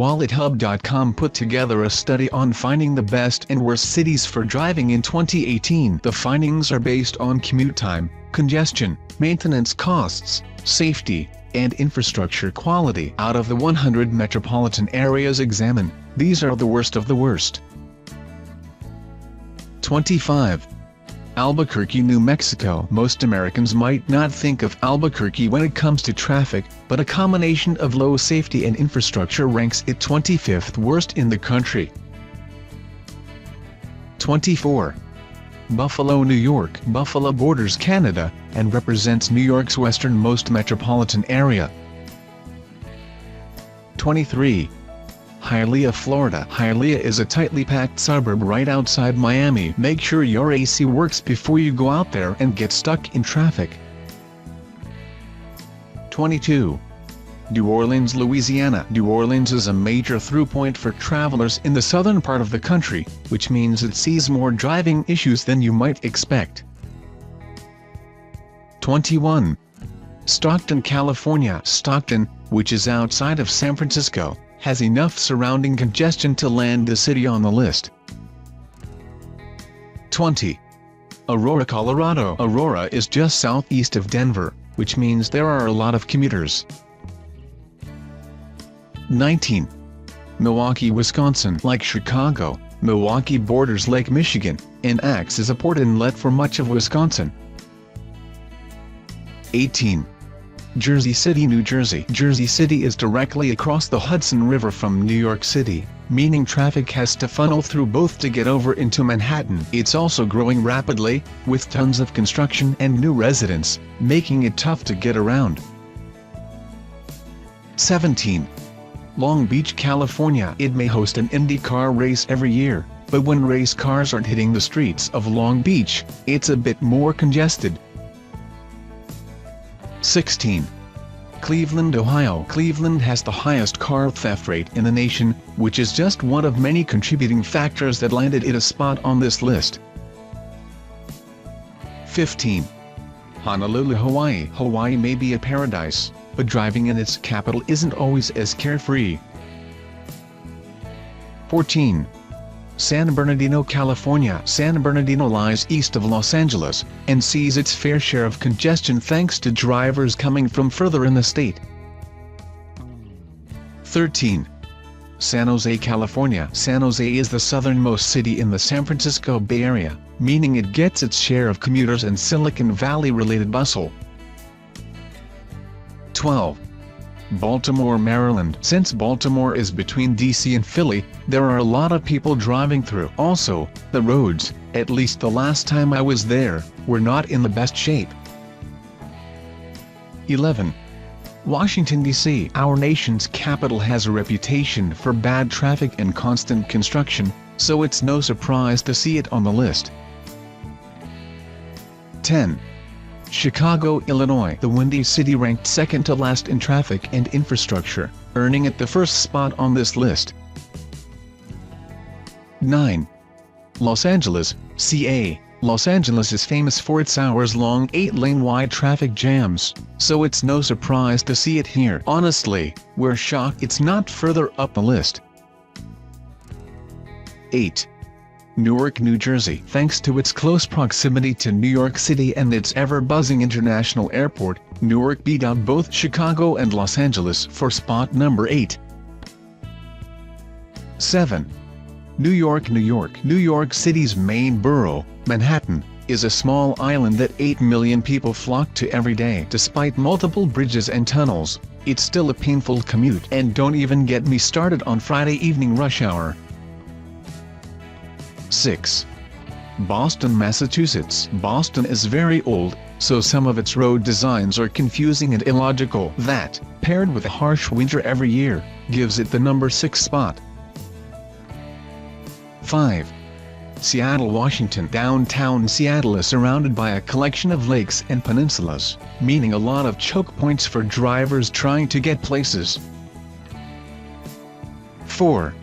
WalletHub.com put together a study on finding the best and worst cities for driving in 2018. The findings are based on commute time, congestion, maintenance costs, safety, and infrastructure quality. Out of the 100 metropolitan areas examined, these are the worst of the worst. 25. Albuquerque, New Mexico. Most Americans might not think of Albuquerque when it comes to traffic, but a combination of low safety and infrastructure ranks it 25th worst in the country. 24. Buffalo, New York. Buffalo borders Canada, and represents New York's westernmost metropolitan area. 23. Hialeah, Florida. Hialeah is a tightly packed suburb right outside Miami. Make sure your AC works before you go out there and get stuck in traffic. 22. New Orleans, Louisiana. New Orleans is a major through point for travelers in the southern part of the country, which means it sees more driving issues than you might expect. 21. Stockton, California. Stockton, which is outside of San Francisco, has enough surrounding congestion to land the city on the list. 20. Aurora, Colorado. Aurora is just southeast of Denver, which means there are a lot of commuters. 19. Milwaukee, Wisconsin. Like Chicago, Milwaukee borders Lake Michigan, and acts as a port inlet for much of Wisconsin. 18. Jersey City, New Jersey. Jersey City is directly across the Hudson River from New York City, meaning traffic has to funnel through both to get over into Manhattan. It's also growing rapidly, with tons of construction and new residents, making it tough to get around. 17. Long Beach, California. It may host an IndyCar race every year, but when race cars aren't hitting the streets of Long Beach, it's a bit more congested. 16. Cleveland, Ohio. Cleveland has the highest car theft rate in the nation, which is just one of many contributing factors that landed it a spot on this list. 15. Honolulu, Hawaii. Hawaii may be a paradise, but driving in its capital isn't always as carefree. 14. San Bernardino, California. San Bernardino lies east of Los Angeles, and sees its fair share of congestion thanks to drivers coming from further in the state. 13. San Jose, California. San Jose is the southernmost city in the San Francisco Bay Area, meaning it gets its share of commuters and Silicon Valley-related bustle. 12. Baltimore, Maryland. Since Baltimore is between DC and Philly, there are a lot of people driving through. Also, the roads, at least the last time I was there, were not in the best shape. 11. Washington, D.C. Our nation's capital has a reputation for bad traffic and constant construction, so it's no surprise to see it on the list. 10. Chicago, Illinois. The Windy City ranked second to last in traffic and infrastructure, earning it the first spot on this list. 9. Los Angeles, CA. Los Angeles is famous for its hours-long 8-lane-wide traffic jams, so it's no surprise to see it here. Honestly, we're shocked it's not further up the list. 8. Newark, New Jersey. Thanks to its close proximity to New York City and its ever-buzzing international airport, Newark beat out both Chicago and Los Angeles for spot number 8. 7. New York, New York. New York City's main borough, Manhattan, is a small island that 8 million people flock to every day. Despite multiple bridges and tunnels, it's still a painful commute. And don't even get me started on Friday evening rush hour. 6. Boston, Massachusetts. Boston is very old, so some of its road designs are confusing and illogical. That, paired with a harsh winter every year, gives it the number 6 spot. 5. Seattle, Washington. Downtown Seattle is surrounded by a collection of lakes and peninsulas, meaning a lot of choke points for drivers trying to get places. 4.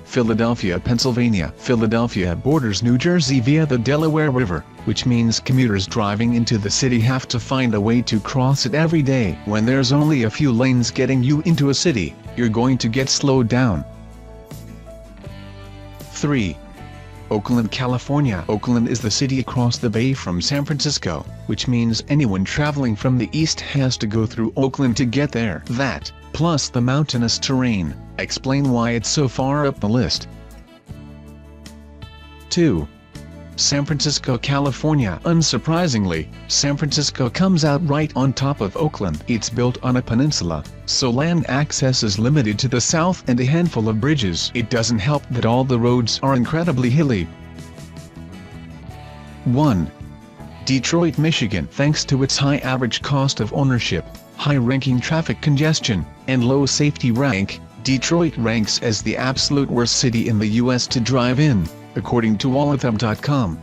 Philadelphia, Pennsylvania. Philadelphia borders New Jersey via the Delaware River, which means commuters driving into the city have to find a way to cross it every day. When there's only a few lanes getting you into a city, you're going to get slowed down. 3. Oakland, California. Oakland is the city across the bay from San Francisco, which means anyone traveling from the east has to go through Oakland to get there. That, plus the mountainous terrain, explain why it's so far up the list. 2. San Francisco, California. Unsurprisingly, San Francisco comes out right on top of Oakland. It's built on a peninsula, so land access is limited to the south and a handful of bridges. It doesn't help that all the roads are incredibly hilly. 1. Detroit, Michigan. Thanks to its high average cost of ownership, high-ranking traffic congestion, and low safety rank, Detroit ranks as the absolute worst city in the U.S. to drive in, according to Wallotham.com.